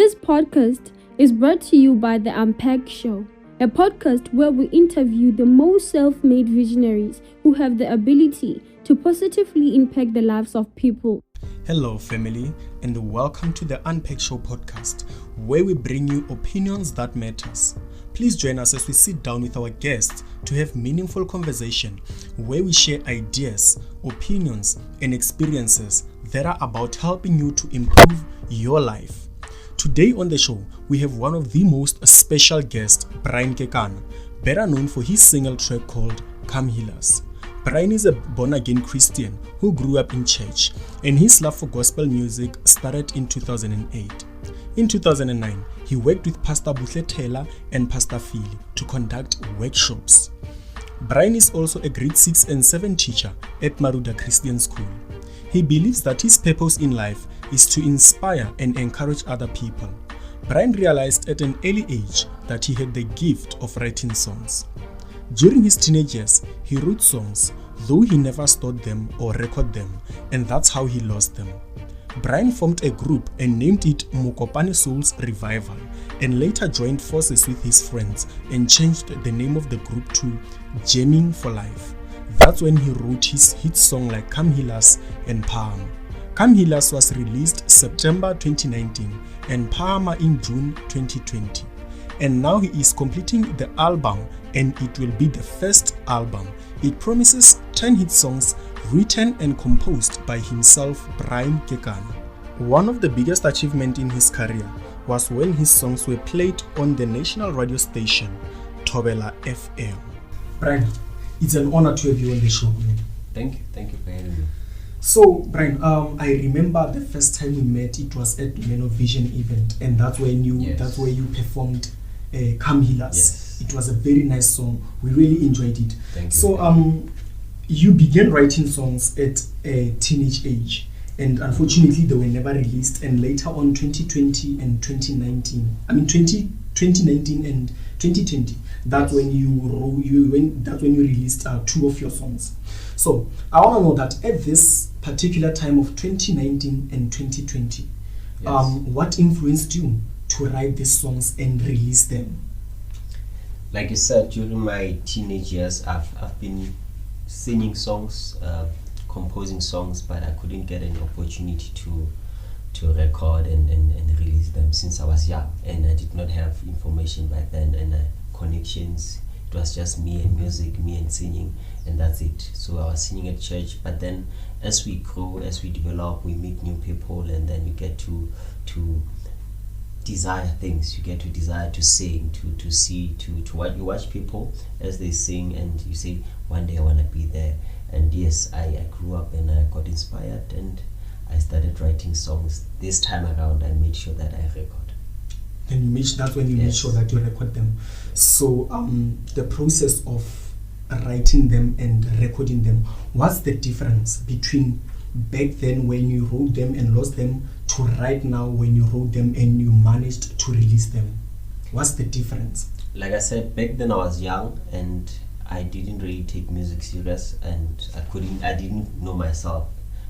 This podcast is brought to you by The Unpack Show, a podcast where we interview the most self-made visionaries who have the ability to positively impact the lives of people. Hello, family, and welcome to the Unpack Show podcast, where we bring you opinions that matters. Please join us as we sit down with our guests to have meaningful conversation where we share ideas, opinions, and experiences that are about helping you to improve your life. Today on the show, we have one of the most special guests, Brian Kekana, better known for his single track called Kekanas. Brian is a born-again Christian who grew up in church, and his love for gospel music started in 2008. In 2009, he worked with Pastor Buhle and Pastor Philly to conduct workshops. Brian is also a grade 6 and 7 teacher at Maruda Christian School. He believes that his purpose in life is to inspire and encourage other people. Brian realized at an early age that he had the gift of writing songs. During his teenage years, he wrote songs, though he never stored them or recorded them, and that's how he lost them. Brian formed a group and named it Mokopane Souls Revival, and later joined forces with his friends and changed the name of the group to Jamming for Life. That's when he wrote his hit song like Kekanas and Palma. Kekanas was released September 2019 and Palma in June 2020. And now he is completing the album, and it will be the first album. It promises 10 hit songs written and composed by himself, Brian Kekana. One of the biggest achievements in his career was when his songs were played on the national radio station, Thobela FM. Brian, it's an honor to have you on the show. Thank you for having me. So, Brian, I remember the first time we met, it was at Men of Vision event, and that's where you performed Kekanas. Yes. It was a very nice song. We really enjoyed it. Thank you. So, you began writing songs at a teenage age, and unfortunately they were never released, and later on 2019 and 2020, that's when you released two of your songs. So I want to know that at this particular time of 2019 and 2020, what influenced you to write these songs and release them? Like you said, during my teenage years, I've been singing songs, composing songs, but I couldn't get an opportunity to record and release them since I was young, and I did not have information back then and connections. It was just me and music, me and singing, and that's it. So I was singing at church, but then as we grow, as we develop, we meet new people, and then you get to desire things. You get to desire to sing, to see, to what you watch people as they sing, and you say, one day I want to be there. And yes, I grew up and I got inspired, and I started writing songs. This time around, I made sure that I record. Then that's when you made sure that you record them. So the process of writing them and recording them, what's the difference between back then when you wrote them and lost them to right now when you wrote them and you managed to release them? What's the difference? Like I said, back then I was young and I didn't really take music serious, and I didn't know myself.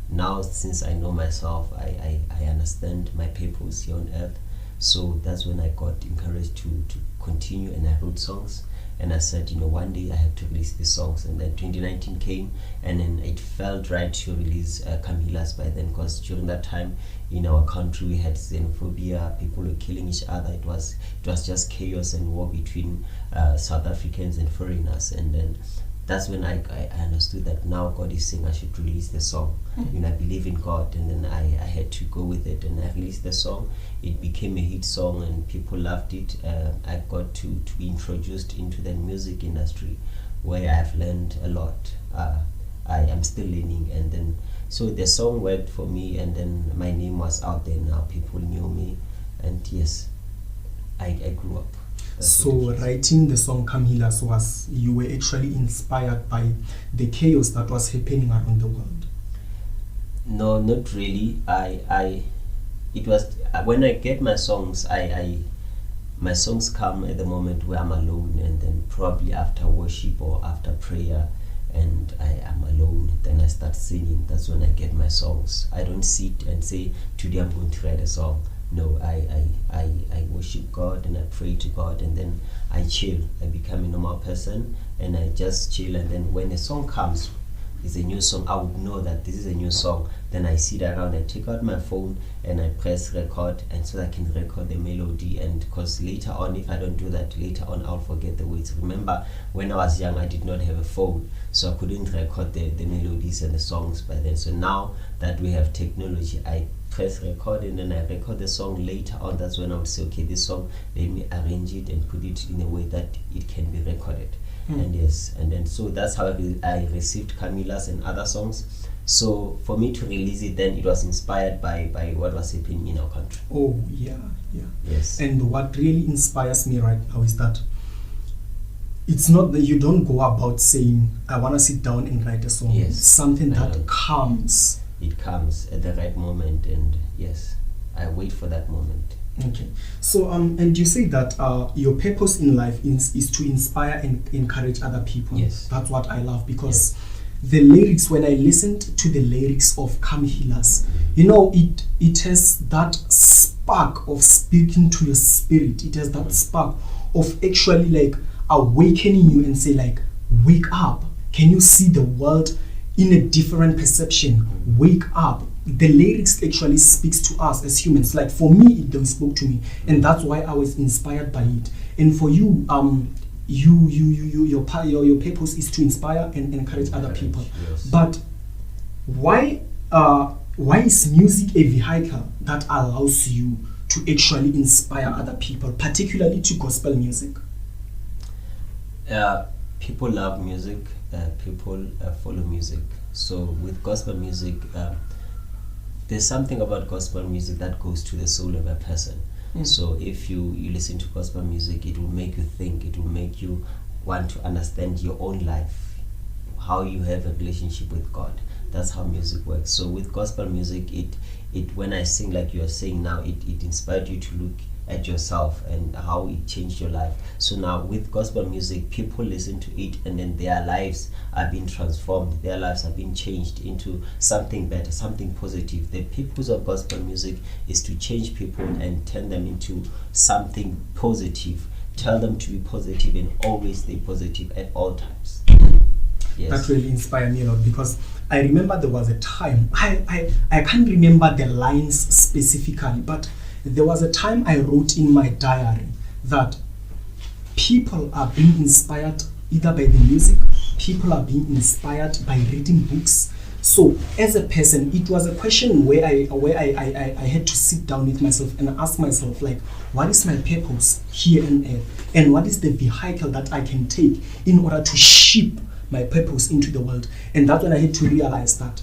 Now, since I know myself, I understand my purpose here on earth. So that's when I got encouraged to continue, and I wrote songs. And I said, one day I have to release these songs. And then 2019 came, and then it felt right to release Kekanas by then, because during that time in our country we had xenophobia, people were killing each other. It was just chaos and war between South Africans and foreigners. And then that's when I understood that now God is saying I should release the song. I believe in God, and then I had to go with it, and I released the song. It became a hit song and people loved it. I got to be introduced into the music industry, where I have learned a lot. I am still learning, and then so the song worked for me, and then my name was out there now. People knew me, and yes, I grew up. So writing the song Kekanas you were actually inspired by the chaos that was happening around the world? No, not really. It was when I get my songs, my songs come at the moment where I'm alone, and then probably after worship or after prayer, and I am alone, then I start singing. That's when I get my songs. I don't sit and say, today I'm going to write a song. No, I God and I pray to God, and then I chill. I become a normal person and I just chill. And then when a song comes, it's a new song, I would know that this is a new song. Then I sit around, I take out my phone and I press record, and so I can record the melody. And because later on, if I don't do that, later on I'll forget the words. Remember, when I was young, I did not have a phone, so I couldn't record the melodies and the songs by then. So now that we have technology, I press record and then I record the song. Later on, that's when I would say, okay, this song, let me arrange it and put it in a way that it can be recorded. And yes, and then so that's how I received Camila's and other songs. So for me to release it, then it was inspired by what was happening in our country. Oh yeah. Yes. And what really inspires me right now is that it's not that you don't go about saying, I want to sit down and write a song. Yes. It's something that comes. It comes at the right moment, and yes, I wait for that moment. Okay. So and you say that your purpose in life is to inspire and encourage other people. Yes. That's what I love, because the lyrics, when I listened to the lyrics of Come Healers, you know, it has that spark of speaking to your spirit. It has that spark of actually like awakening you and say like, wake up. Can you see the world in a different perception? Wake up. The lyrics actually speaks to us as humans. Like for me, it spoke to me, and that's why I was inspired by it. And for you, your purpose is to inspire and encourage other people. Yes. But why is music a vehicle that allows you to actually inspire other people, particularly to gospel music? People love music. People follow music. So with gospel music, there's something about gospel music that goes to the soul of a person. So if you listen to gospel music, it will make you think, it will make you want to understand your own life, how you have a relationship with God. That's how music works. So with gospel music, it when I sing like you are saying now, it inspired you to look at yourself and how it changed your life. So now with gospel music, people listen to it and then their lives are being transformed, their lives are being changed into something better, something positive. The purpose of gospel music is to change people and turn them into something positive, tell them to be positive and always stay positive at all times. Yes. That really inspired me a lot, because I remember there was a time, I can't remember the lines specifically, but there was a time I wrote in my diary that people are being inspired either by the music, people are being inspired by reading books. So as a person, it was a question where I had to sit down with myself and ask myself, like, what is my purpose here on earth, and what is the vehicle that I can take in order to shape my purpose into the world? And that's when I had to realize that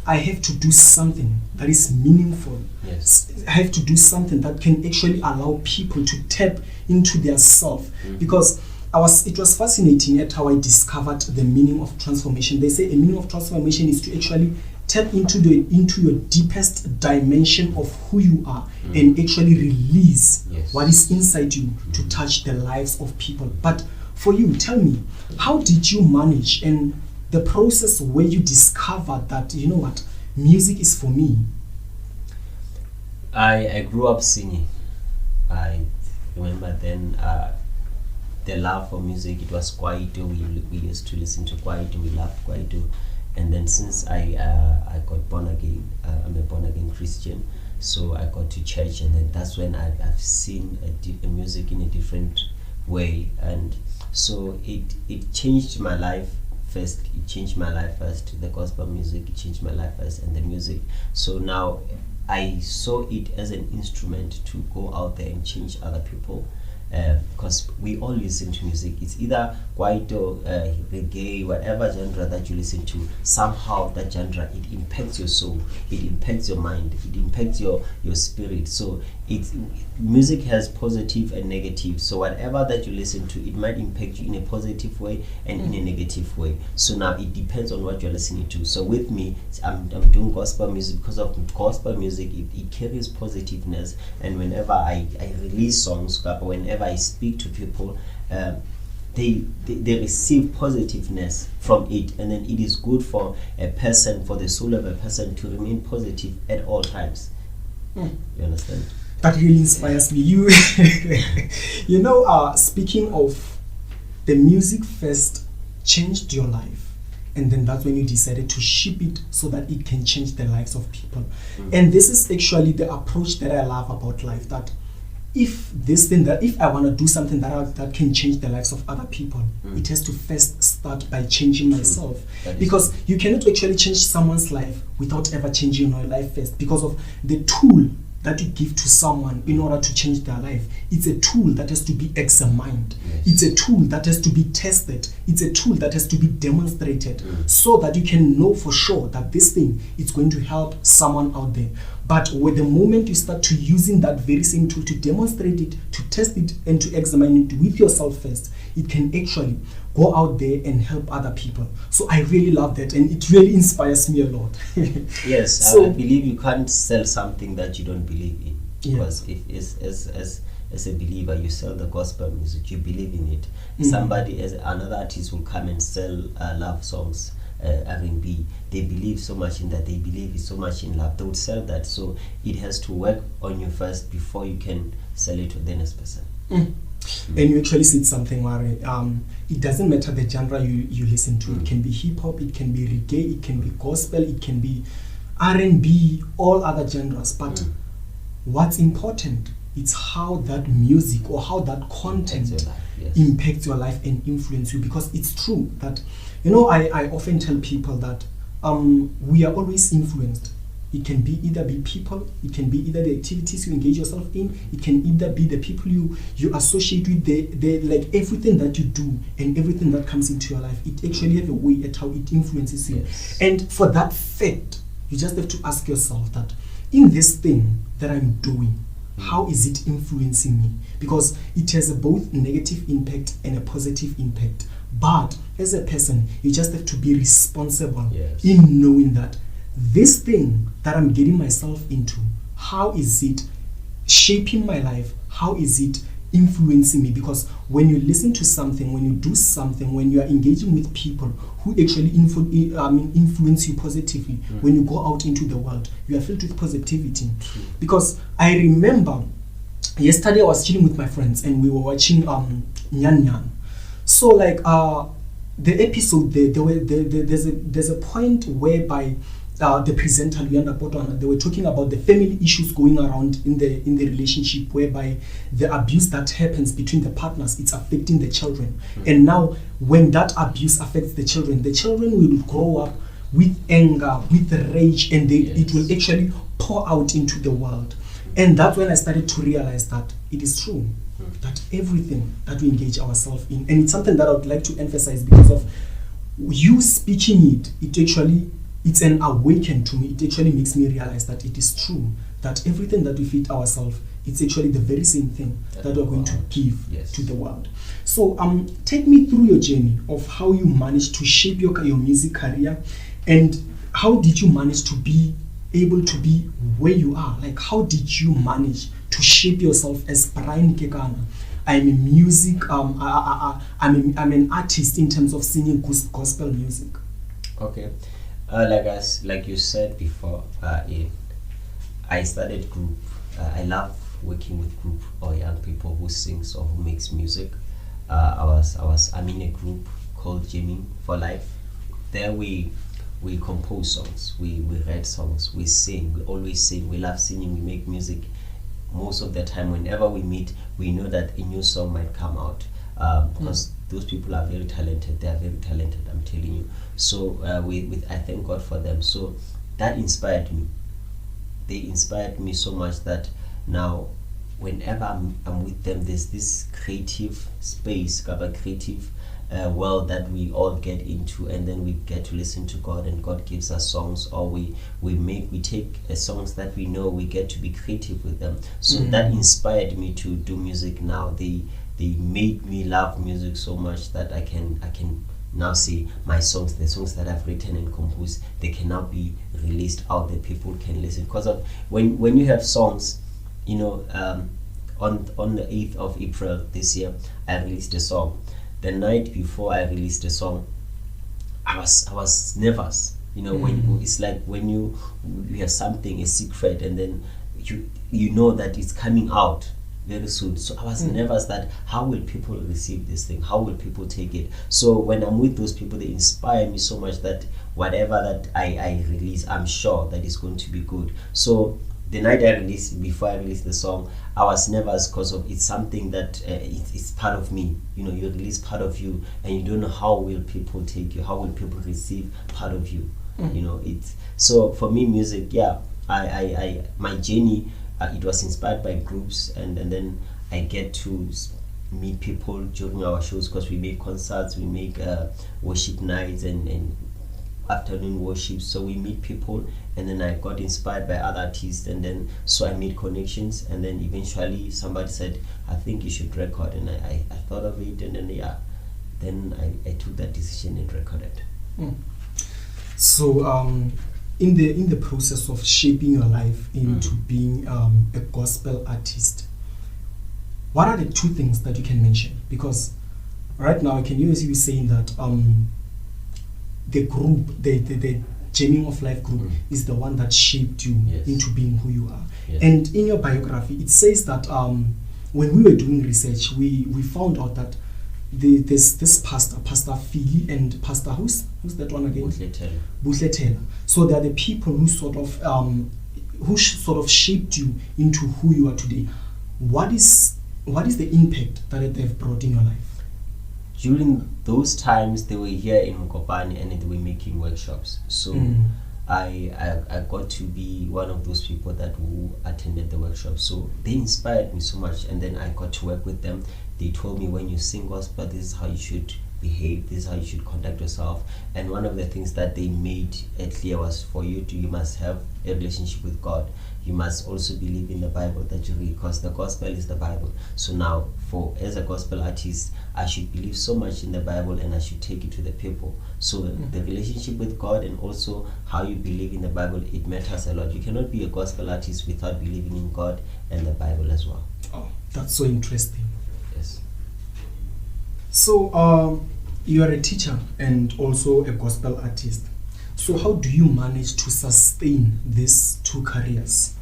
I have to do something that is meaningful. Yes. I have to do something that can actually allow people to tap into their self. Because it was fascinating at how I discovered the meaning of transformation. They say a meaning of transformation is to actually tap into your deepest dimension of who you are and actually release what is inside you to touch the lives of people. But for you, tell me, how did you manage and the process where you discovered that, you know what, music is for me? I grew up singing. I remember then the love for music, it was Kwaito. We used to listen to Kwaito, we loved Kwaito. And then since I got born again, I'm a born again Christian, so I got to church, and then that's when I've seen a music in a different way. And so it changed my life. First, it changed my life first, the gospel music, it changed my life first, and the music. So now I saw it as an instrument to go out there and change other people, because we all listen to music. It's either Kwaito, reggae, whatever genre that you listen to, somehow that genre, it impacts your soul, it impacts your mind, it impacts your spirit. So music has positive and negative. So whatever that you listen to, it might impact you in a positive way and in a negative way. So now it depends on what you're listening to. So with me, I'm doing gospel music because of gospel music. It carries positiveness, and whenever I release songs, whenever I speak to people, they receive positiveness from it, and then it is good for a person, for the soul of a person, to remain positive at all times. You understand? That really inspires me. Speaking of the music first changed your life, and then that's when you decided to ship it so that it can change the lives of people. And this is actually the approach that I love about life, that if I want to do something that can change the lives of other people, it has to first start by changing myself. Because you cannot actually change someone's life without ever changing your life first, because of the tool that you give to someone in order to change their life. It's a tool that has to be examined. It's a tool that has to be tested. It's a tool that has to be demonstrated so that you can know for sure that this thing is going to help someone out there. But with the moment you start to using that very same tool to demonstrate it, to test it, and to examine it with yourself first, it can actually go out there and help other people. So I really love that, and it really inspires me a lot. Yes, so, I believe you can't sell something that you don't believe in. Because if as a believer you sell the gospel music, you believe in it. Somebody, as another artist, will come and sell love songs, R&B. They believe so much in that. They believe so much in love. They would sell that. So it has to work on you first before you can sell it to the next person. And you actually said something where it doesn't matter the genre you listen to. It can be hip hop, it can be reggae, it can be gospel, it can be R&B, all other genres. But what's important is how that music or how that content impacts your life and influence you. Because it's true that, I often tell people that we are always influenced. It can be either be people, it can be either the activities you engage yourself in, it can either be the people you associate with, the like everything that you do and everything that comes into your life. It actually have a way at how it influences you. And for that fact, you just have to ask yourself that in this thing that I'm doing, how is it influencing me? Because it has a both negative impact and a positive impact. But as a person, you just have to be responsible in knowing that this thing that I'm getting myself into, how is it shaping my life? How is it influencing me? Because when you listen to something, when you do something, when you are engaging with people who actually influence you positively, when you go out into the world, you are filled with positivity. Because I remember yesterday I was chilling with my friends and we were watching Nyan Nyan. So like the episode there's a point whereby the presenter Luyanda Potwana, they were talking about the family issues going around in the relationship, whereby the abuse that happens between the partners, it's affecting the children. And now when that abuse affects the children will grow up with anger, with rage, and it will actually pour out into the world. And that's when I started to realize that it is true that everything that we engage ourselves in, and it's something that I would like to emphasize because of you speaking it's an awaken to me. It actually makes me realize that it is true that everything that we feed ourselves, it's actually the very same thing that we're going to give to the world. So take me through your journey of how you managed to shape your music career, and how did you manage to be able to be where you are? Like, how did you manage to shape yourself as Brian Kekana? I'm a music, I'm an artist in terms of singing gospel music. Okay. Like you said before, I started group. I love working with group or young people who sings or who makes music. I'm in a group called Jamming for Life. There we compose songs, we write songs, we sing, we always sing, we love singing, we make music. Most of the time, whenever we meet, we know that a new song might come out because those people are very talented. They are very talented, I'm telling you. So I thank God for them. So that inspired me. They inspired me so much that now whenever I'm with them, there's this creative space, creative world that we all get into, and then we get to listen to God, and God gives us songs, or we take songs that we know, we get to be creative with them. So that inspired me to do music. Now they made me love music so much that I can now say my songs, the songs that I've written and composed, they can now be released out there. People can listen because of when you have songs, on the 8th of April this year, I released a song. The night before I released the song, I was nervous. When it's like when you have something, a secret, and then you know that it's coming out very soon. So I was nervous that how will people receive this thing? How will people take it? So when I'm with those people, they inspire me so much that whatever that I release, I'm sure that it's going to be good. So the night before I released the song, I was nervous because of it's something that it's part of me. You know, you release part of you, and you don't know how will people take you, how will people receive part of you. You know, it's so for me, music. Yeah, I my journey. It was inspired by groups, and then I get to meet people during our shows because we make concerts, we make worship nights and afternoon worship. So we meet people, and then I got inspired by other artists, and then so I made connections, and then eventually somebody said, I think you should record, and I thought of it, and then I took that decision and recorded. So in the process of shaping your life into being a gospel artist, what are the two things that you can mention? Because right now I can hear you saying that the group, the Journey of Life group is the one that shaped you into being who you are. And in your biography, it says that when we were doing research, we found out that this Pastor Philly and Pastor who's that one again? Butletela. So they are the people who sort of shaped you into who you are today. What is the impact that they've brought in your life? During those times, they were here in Mokopane and they were making workshops. So I got to be one of those people that who attended the workshop. So they inspired me so much, and then I got to work with them. They told me, when you sing gospel, this is how you should behave, this is how you should conduct yourself. And one of the things that they made clear was, for you must have a relationship with God. You must also believe in the Bible that you read, because the gospel is the Bible. So now, as a gospel artist, I should believe so much in the Bible, and I should take it to the people. So the relationship with God and also how you believe in the Bible, it matters a lot. You cannot be a gospel artist without believing in God and the Bible as well. Oh, that's so interesting. Yes. So you are a teacher and also a gospel artist. So how do you manage to sustain these two careers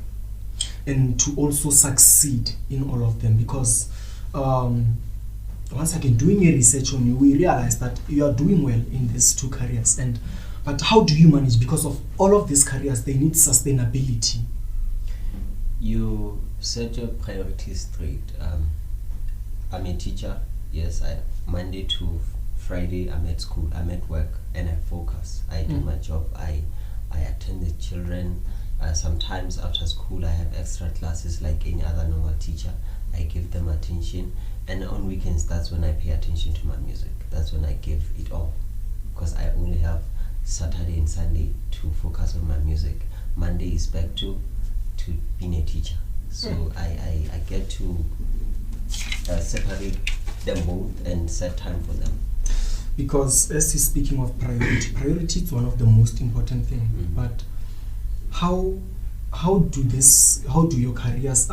and to also succeed in all of them? Because once again, doing a research on you, we realize that you are doing well in these two careers. But how do you manage? Because of all of these careers, they need sustainability. You set your priorities straight. I'm a teacher. Yes, Monday to Friday I'm at school, I'm at work, and I focus. I do my job. I attend the children. Sometimes after school I have extra classes like any other normal teacher. I give them attention, and on weekends that's when I pay attention to my music. That's when I give it all, because I only have Saturday and Sunday to focus on my music. Monday is back to being a teacher. So I get to separate them both and set time for them. Because as he's speaking of priority is one of the most important things. But how do your careers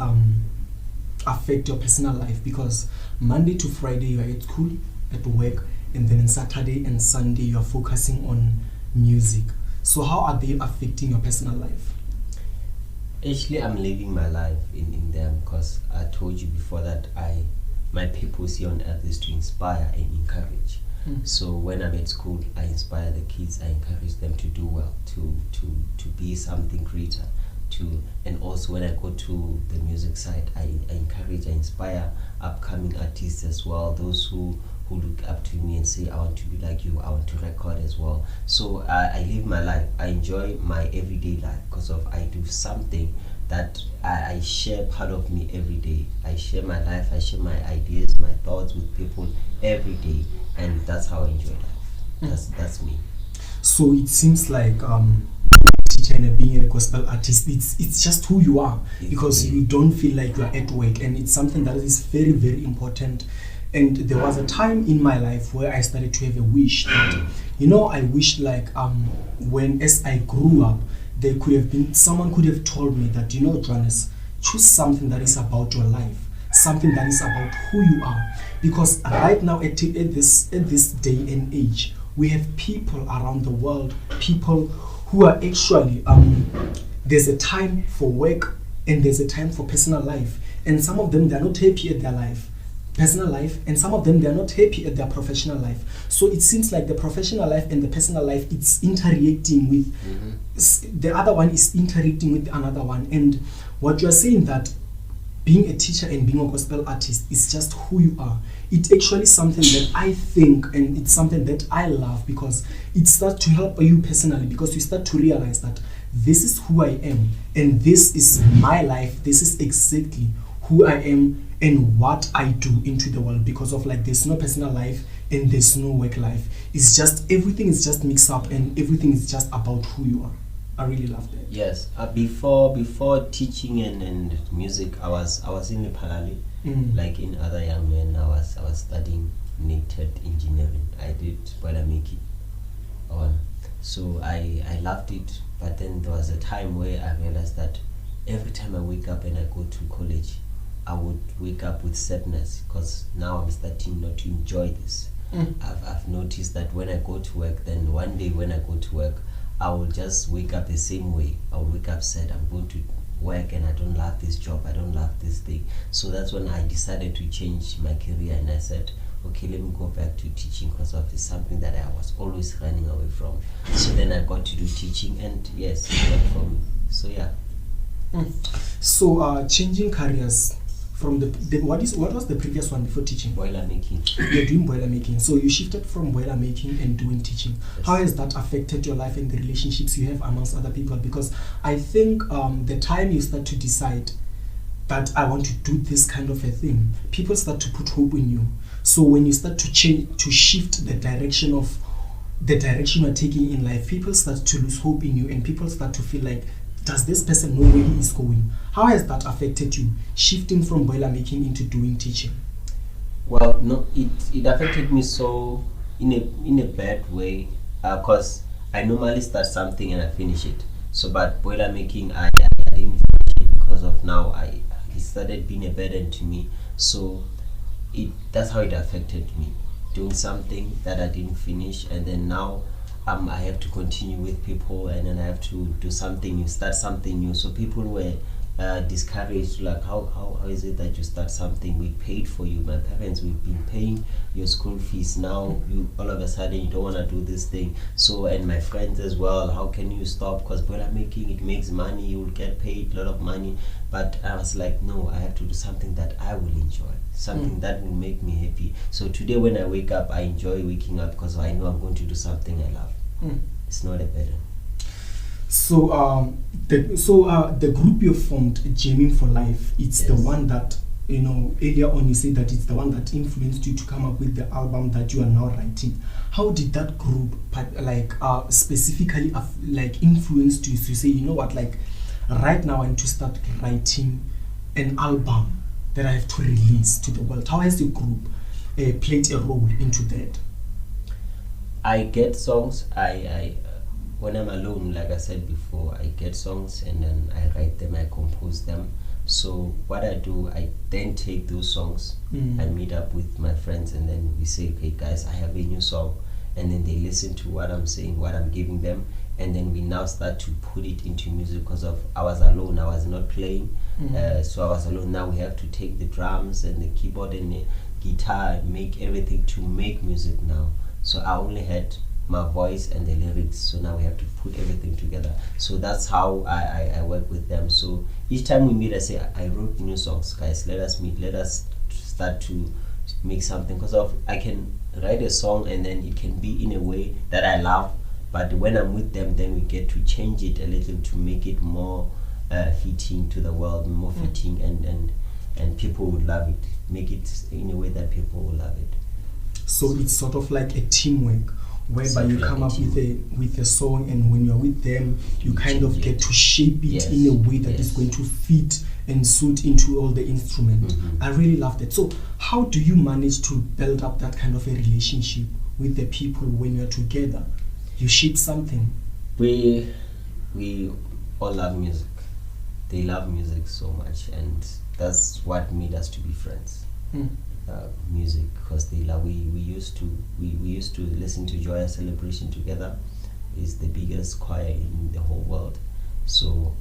affect your personal life? Because Monday to Friday you are at school, at work, and then on Saturday and Sunday you are focusing on music. So how are they affecting your personal life? Actually, I'm living my life in them, because I told you before that my purpose here on earth is to inspire and encourage. So when I'm at school, I inspire the kids, I encourage them to do well, to be something greater, and also when I go to the music side, I encourage, I inspire upcoming artists as well, those who look up to me and say, I want to be like you, I want to record as well. So I live my life, I enjoy my everyday life, because of I do something that I share part of me every day. I share my life, I share my ideas, my thoughts with people every day, and that's how I enjoy life. That's me. So it seems like teacher and being a gospel artist, it's just who you are, because you don't feel like you're at work, and it's something that is very, very important. And there was a time in my life where I started to have a wish that, I wished like when as I grew up, there could have been someone could have told me that, Johannes, choose something that is about your life, something that is about who you are. Because right now at this day and age, we have people around the world, people who are actually there's a time for work and there's a time for personal life. And some of them, they're not happy at their personal life, and some of them, they're not happy at their professional life. So it seems like the professional life and the personal life, it's interacting with the other one is interacting with another one. And what you're saying, that being a teacher and being a gospel artist is just who you are. It's actually something that I think, and it's something that I love, because it starts to help you personally, because you start to realize that this is who I am, and this is my life. This is exactly who I am and what I do into the world, because of like there's no personal life and there's no work life. It's just everything is just mixed up, and everything is just about who you are. I really love that. Yes. Before teaching and music, I was in Lephalale, like in other young men. I was studying naked engineering. I did boiler making. So I loved it, but then there was a time where I realized that every time I wake up and I go to college, I would wake up with sadness, because now I'm starting not to enjoy this. I've noticed that when I go to work, then one day when I go to work, I will just wake up the same way. I will wake up sad. I'm going to work and I don't love this job. I don't love this thing. So that's when I decided to change my career, and I said, okay, let me go back to teaching, because of it's something that I was always running away from. So then I got to do teaching, and yes, it worked for me. So yeah. So changing careers from what was the previous one before teaching? Boiler making. You're doing boiler making. So you shifted from boiler making and doing teaching. Yes. How has that affected your life and the relationships you have amongst other people? Because I think the time you start to decide that I want to do this kind of a thing, people start to put hope in you. So when you start to change, to shift the direction you're taking in life, people start to lose hope in you, and people start to feel like, does this person know where he is going? How has that affected you, shifting from boiler making into doing teaching? Well, no, it affected me so in a bad way, because I normally start something and I finish it. So, but boiler making, I didn't finish it, because of now it started being a burden to me. So that's how it affected me, doing something that I didn't finish, and then now I have to continue with people, and then I have to do something new, start something new. So people were discouraged, like, how is it that you start something? We paid for you, my parents, we've been paying your school fees. Now you all of a sudden you don't want to do this thing. So, and my friends as well, how can you stop? Because boiler making, it makes money, you will get paid a lot of money. But I was like, no, I have to do something that I will enjoy, something that will make me happy. So today when I wake up, I enjoy waking up, because I know I'm going to do something I love. It's not a burden. So the group you formed, Jamming for Life, it's the one that, earlier on you said that it's the one that influenced you to come up with the album that you are now writing. How did that group specifically influenced you to say, you know what, like right now I need to start writing an album that I have to release to the world? How has the group played a role into that? I get songs. I when I'm alone, like I said before, I get songs and then I write them, I compose them. So what I do, I then take those songs, I meet up with my friends, and then we say, okay guys, I have a new song, and then they listen to what I'm saying, what I'm giving them, and then we now start to put it into music. Because of I was alone, I was not playing, so I was alone. Now we have to take the drums and the keyboard and the guitar and make everything to make music now. So I only had my voice and the lyrics, so now we have to put everything together. So that's how I work with them. So each time we meet, I say, I wrote new songs, guys, let us meet, let us start to make something. Because I can write a song and then it can be in a way that I love, but when I'm with them, then we get to change it a little to make it more fitting to the world, more fitting, and people would love it, make it in a way that people will love it. So it's sort of like a teamwork, whereby you come up with a song, and when you're with them, you kind of get to shape it in a way that is going to fit and suit into all the instruments. I really love that. So how do you manage to build up that kind of a relationship with the people when you're together? You shape something. We all love music. They love music so much, and that's what made us to be friends. Music, because they love. We used to listen to Joyous Celebration together. It's the biggest choir in the whole world. So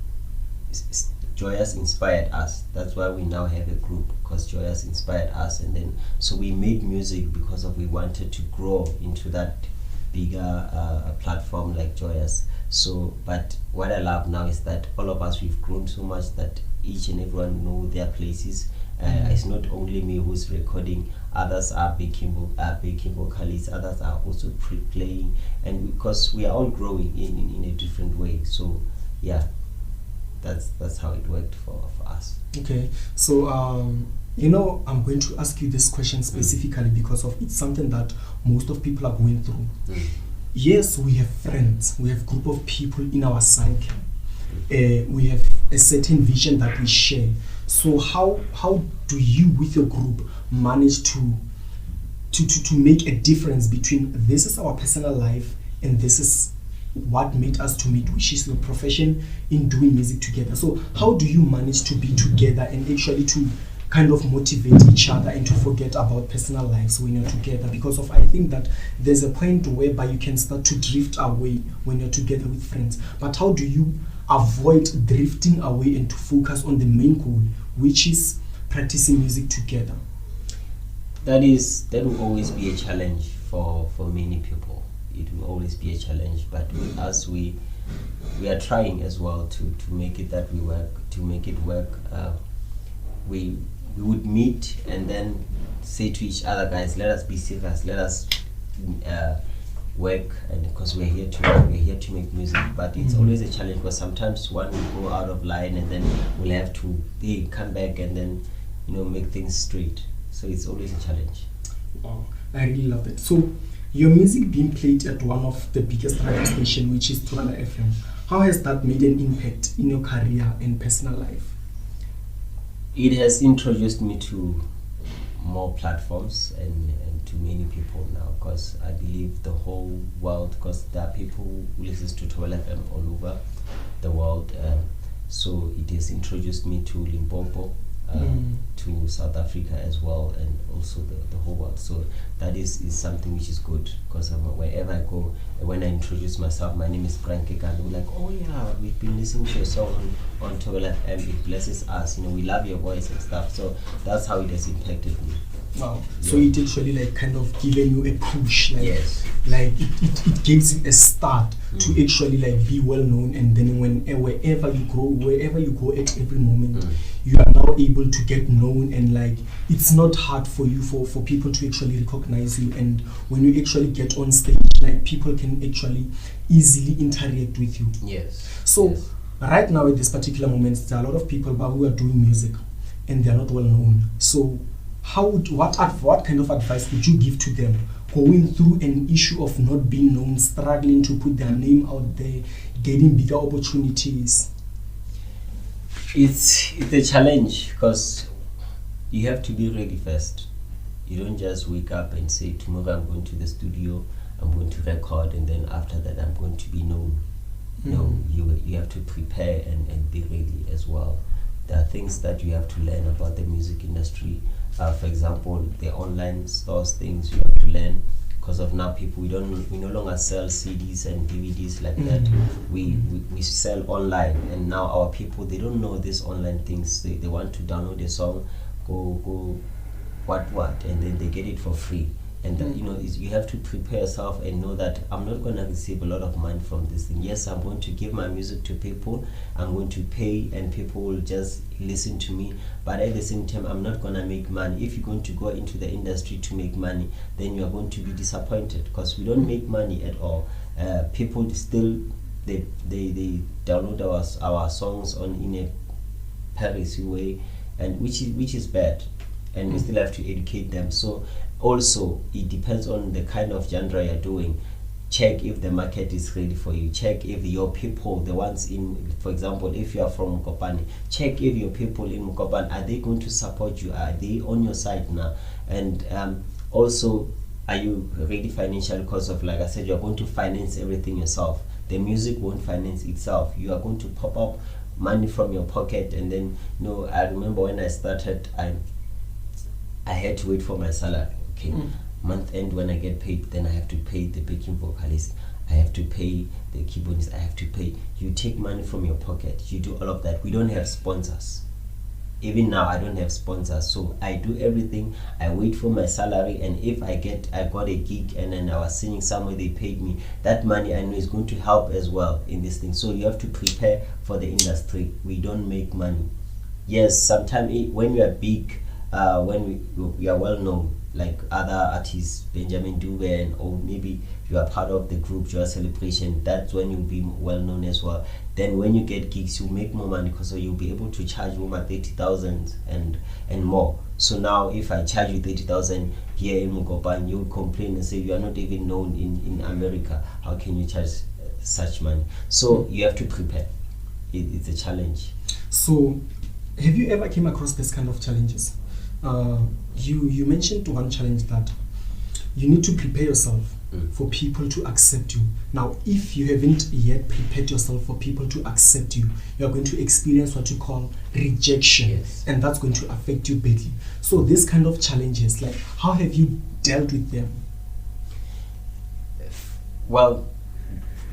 Joyous inspired us. That's why we now have a group, because Joyous inspired us, and then so we made music because of we wanted to grow into that bigger platform like Joyous. So, but what I love now is that all of us, we've grown so much that each and everyone know their places. It's not only me who's recording, others are backing vocalists, others are also playing, and because we are all growing in a different way. So yeah, that's how it worked for us. Okay, so I'm going to ask you this question specifically because of it's something that most of people are going through. Yes, we have friends, we have group of people in our cycle, we have a certain vision that we share. So how do you with your group manage to make a difference between this is our personal life and this is what made us to meet, which is your profession in doing music together? So how do you manage to be together and actually to kind of motivate each other and to forget about personal lives when you're together? Because of I think that there's a point whereby you can start to drift away when you're together with friends. But how do you avoid drifting away and to focus on the main goal, which is practicing music together? That will always be a challenge for many people. It will always be a challenge, but with us we are trying as well to make it that we work, to make it work. We would meet and then say to each other, guys, let us be serious, let us work, and because we're here to make music. But it's always a challenge, because sometimes one will go out of line and then we'll have to come back and then make things straight. So it's always a challenge. Wow, I really love it. So your music being played at one of the biggest radio station, which is Turana FM, how has that made an impact in your career and personal life? It has introduced me to more platforms and to many people now, because I believe the whole world, because there are people who listen to Tobel FM all over the world. So it has introduced me to Limpopo, to South Africa as well, and also the whole world. So that is something which is good, because wherever I go, when I introduce myself, my name is Brian Kekana, they're like, oh yeah, we've been listening to your song on Tobel FM, it blesses us, we love your voice and stuff. So that's how it has impacted me. Wow. Yeah. So it actually kind of given you a push, yes. It gives you a start to actually be well known, and then wherever you go at every moment, you are now able to get known, and it's not hard for you for people to actually recognize you, and when you actually get on stage, people can actually easily interact with you. Yes. So yes. Right now at this particular moment, there are a lot of people who are doing music and they are not well known. So what kind of advice would you give to them going through an issue of not being known, struggling to put their name out there, getting bigger opportunities? It's a challenge, because you have to be ready first. You don't just wake up and say, tomorrow I'm going to the studio, I'm going to record, and then after that I'm going to be known. No, you have to prepare and be ready as well. There are things that you have to learn about the music industry. For example, the online stores things you have to learn, because of now people we no longer sell CDs and DVDs like that. We sell online, and now our people, they don't know these online things. They want to download a song, go what, and then they get it for free. And you have to prepare yourself and know that I'm not going to receive a lot of money from this thing. Yes, I'm going to give my music to people, I'm going to pay, and people will just listen to me, but at the same time I'm not going to make money. If you're going to go into the industry to make money, then you're going to be disappointed, because we don't make money at all. People still they download our songs in a piracy way, and which is bad, and we still have to educate them. So also, it depends on the kind of genre you're doing. Check if the market is ready for you. Check if your people, the ones in, for example, if you are from Mukopane, check if your people in Mukopane, are they going to support you? Are they on your side now? And also, are you ready financially? Because of, like I said, you're going to finance everything yourself. The music won't finance itself. You are going to pop up money from your pocket, and then, I remember when I started, I had to wait for my salary. Okay, month end when I get paid, then I have to pay the backing vocalist. I have to pay the keyboardist, I have to pay. You take money from your pocket, you do all of that. We don't have sponsors. Even now I don't have sponsors, so I do everything. I wait for my salary, and if I got a gig and then I was singing somewhere, they paid me, that money I know is going to help as well in this thing. So you have to prepare for the industry. We don't make money. Yes, sometimes when you are big, when we are well known, like other artists, Benjamin Dube, or maybe you are part of the group Joy Celebration, that's when you'll be well known as well. Then when you get gigs, you make more money, because you'll be able to charge over 30,000 and more. So now if I charge you 30,000 here in Mugopan, you'll complain and say you are not even known in America. How can you charge such money? So you have to prepare. It's a challenge. So have you ever came across this kind of challenges? You mentioned one challenge that you need to prepare yourself for people to accept you. Now, if you haven't yet prepared yourself for people to accept you, you are going to experience what you call rejection. Yes. And that's going to affect you badly. So this kind of challenges, like, how have you dealt with them? Well,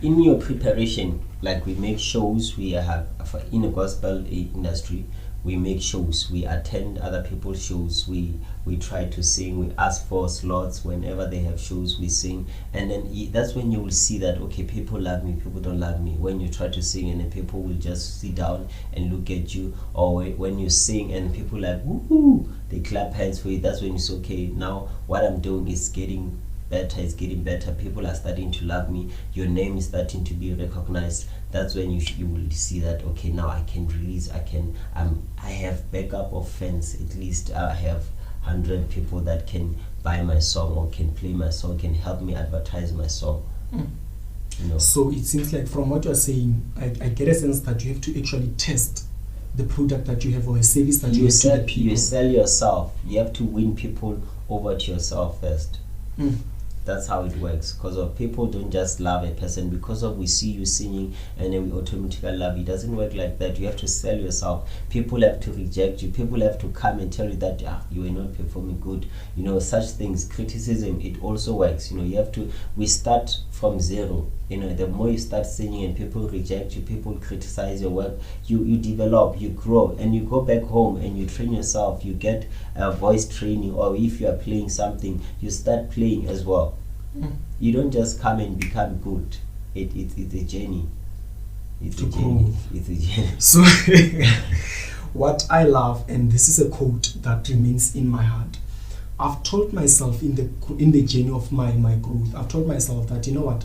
in your preparation, like we make shows, we have in the gospel industry, we make shows, we attend other people's shows, we try to sing, we ask for slots whenever they have shows, we sing, and then that's when you will see that, okay, people love me, people don't love me. When you try to sing and then people will just sit down and look at you, or when you sing and people like woohoo, they clap hands for you, that's when you say, okay, now what I'm doing is getting better, people are starting to love me, your name is starting to be recognized. That's when you will see that, okay, now I can release, I have backup of fans. At least I have 100 people that can buy my song or can play my song, can help me advertise my song. You know? So it seems like from what you're saying, I get a sense that you have to actually test the product that you have or a service that you have to the people. You sell yourself. You have to win people over to yourself first. That's how it works, because of people don't just love a person because of we see you singing and then we automatically love you. It doesn't work like that. You have to sell yourself. People have to reject you. People have to come and tell you that you are not performing good. You know, such things, criticism, it also works. You know, you have to, we start from zero. You know, the more you start singing and people reject you, people criticize your work, you develop, you grow, and you go back home and you train yourself. You get voice training, or if you are playing something, you start playing as well. You don't just come and become good. It's a journey. It's a journey. It's a journey. So what I love, and this is a quote that remains in my heart, I've told myself in the journey of my growth, I've told myself that, you know what,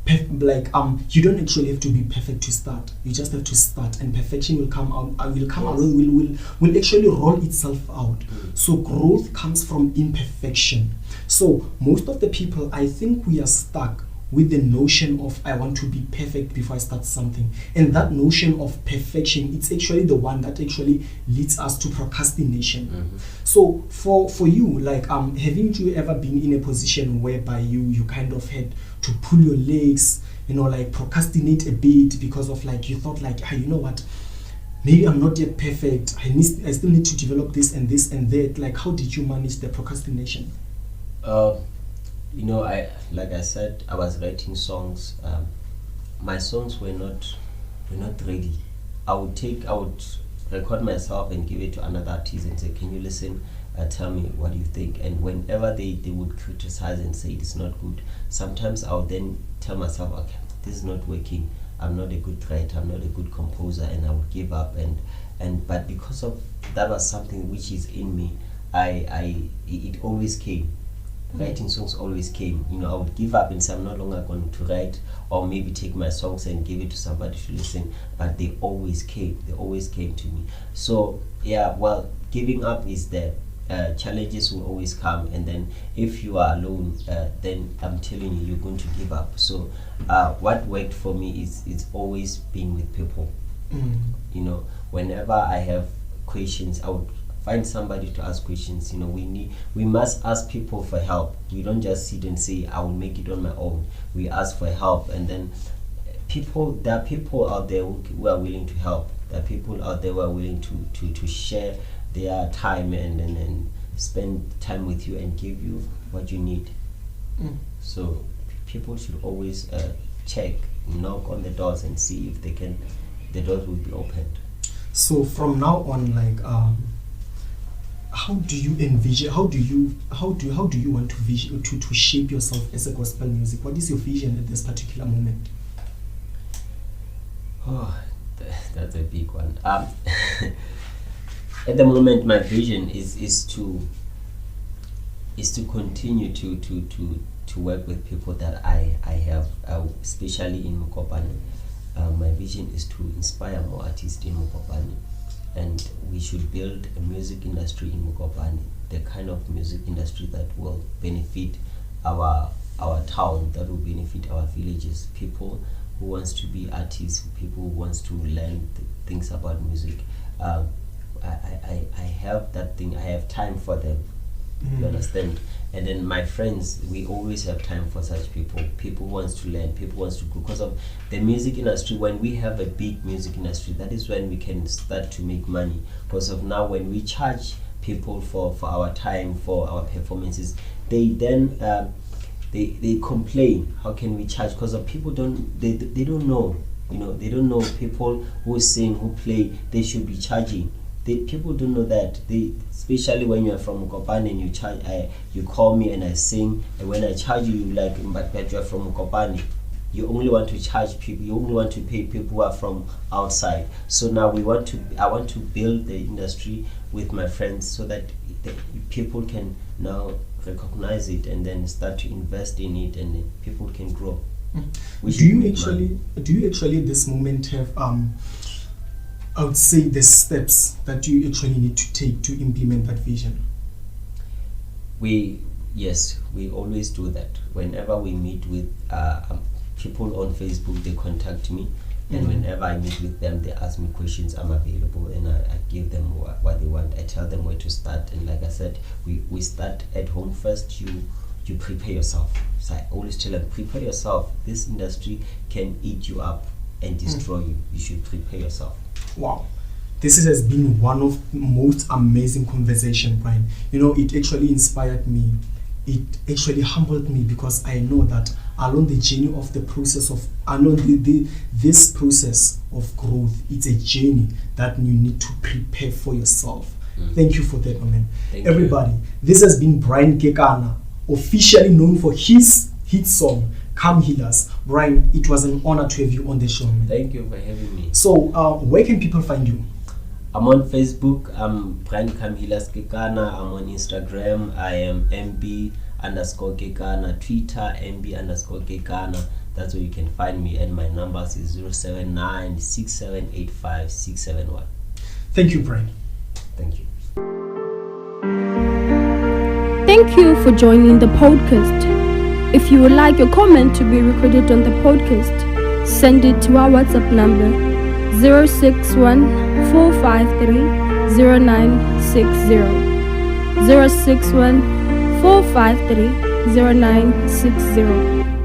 you don't actually have to be perfect to start. You just have to start, and perfection will come out. Will come along. Will actually roll itself out. So growth comes from imperfection. So most of the people, I think we are stuck with the notion of I want to be perfect before I start something, and that notion of perfection, it's actually the one that actually leads us to procrastination. So for you, like haven't you ever been in a position whereby you kind of had to pull your legs, you know, like procrastinate a bit because of like you thought like, you know what, maybe I'm not yet perfect, I still need to develop this and that. Like, how did you manage the procrastination? You know, like I said, I was writing songs. My songs were not ready. I would record myself and give it to another artist and say, can you listen, tell me what you think. And whenever they would criticize and say it's not good, sometimes I would then tell myself, okay, this is not working, I'm not a good writer, I'm not a good composer, and I would give up. But because of that was something which is in me, it always came. Writing songs always came. You know, I would give up and say I'm no longer going to write, or maybe take my songs and give it to somebody to listen. But they always came. They always came to me. So yeah, well, giving up is there. Challenges will always come, and then if you are alone, then I'm telling you, you're going to give up. So what worked for me is it's always been with people. You know, whenever I have questions, I would find somebody to ask questions. You know, we must ask people for help. We don't just sit and say I will make it on my own. We ask for help, and then there are people out there who are willing to help. There are people out there who are willing to share their time and spend time with you and give you what you need. So people should always check, knock on the doors and see if the doors will be opened. So from now on, like, how do you envision? How do you want to shape yourself as a gospel music? What is your vision at this particular moment? Oh, that's a big one. At the moment, my vision is to continue to work with people that I have, especially in Mokopane. My vision is to inspire more artists in Mokopane, and we should build a music industry in Mokopane, the kind of music industry that will benefit our town, that will benefit our villages, people who wants to be artists, people who wants to learn things about music. I have that thing. I have time for them. You understand? And then my friends, we always have time for such people. People wants to learn, people wants to grow. Because of the music industry, when we have a big music industry, that is when we can start to make money. Because of now, when we charge people for our time, for our performances, they then they complain. How can we charge? Because of people don't know. They don't know people who sing, who play. They should be charging. People don't know that. Especially when you are from Mokopane and you charge, you call me and I sing, and when I charge you, you like, but you are from Mokopane. You only want to charge people. You only want to pay people who are from outside. So now I want to build the industry with my friends so that people can now recognize it and then start to invest in it, and then people can grow. Do you actually at this moment have I would say the steps that you actually need to take to implement that vision? We always do that. Whenever we meet with people on Facebook, they contact me, and whenever I meet with them, they ask me questions. I'm available, and I give them what they want. I tell them where to start, and like I said, we start at home first. You prepare yourself. So I always tell them, prepare yourself. This industry can eat you up and destroy you. You should prepare yourself. Wow, this has been one of the most amazing conversation, Brian. It actually inspired me. It actually humbled me, because I know that along the journey of the process of this process of growth, it's a journey that you need to prepare for yourself. Thank you for that, man. Everybody, this has been Brian Kekana, officially known for his hit song Come Healers. Brian, it was an honor to have you on the show, man. Thank you for having me. So, where can people find you? I'm on Facebook. I'm Brian Kekana. I'm on Instagram. I am MB_Kekana. Twitter MB_Kekana. That's where you can find me. And my numbers is 079-6785-671. Thank you, Brian. Thank you. Thank you for joining the podcast. If you would like your comment to be recorded on the podcast, send it to our WhatsApp number 061 453 0960. 061 453 0960.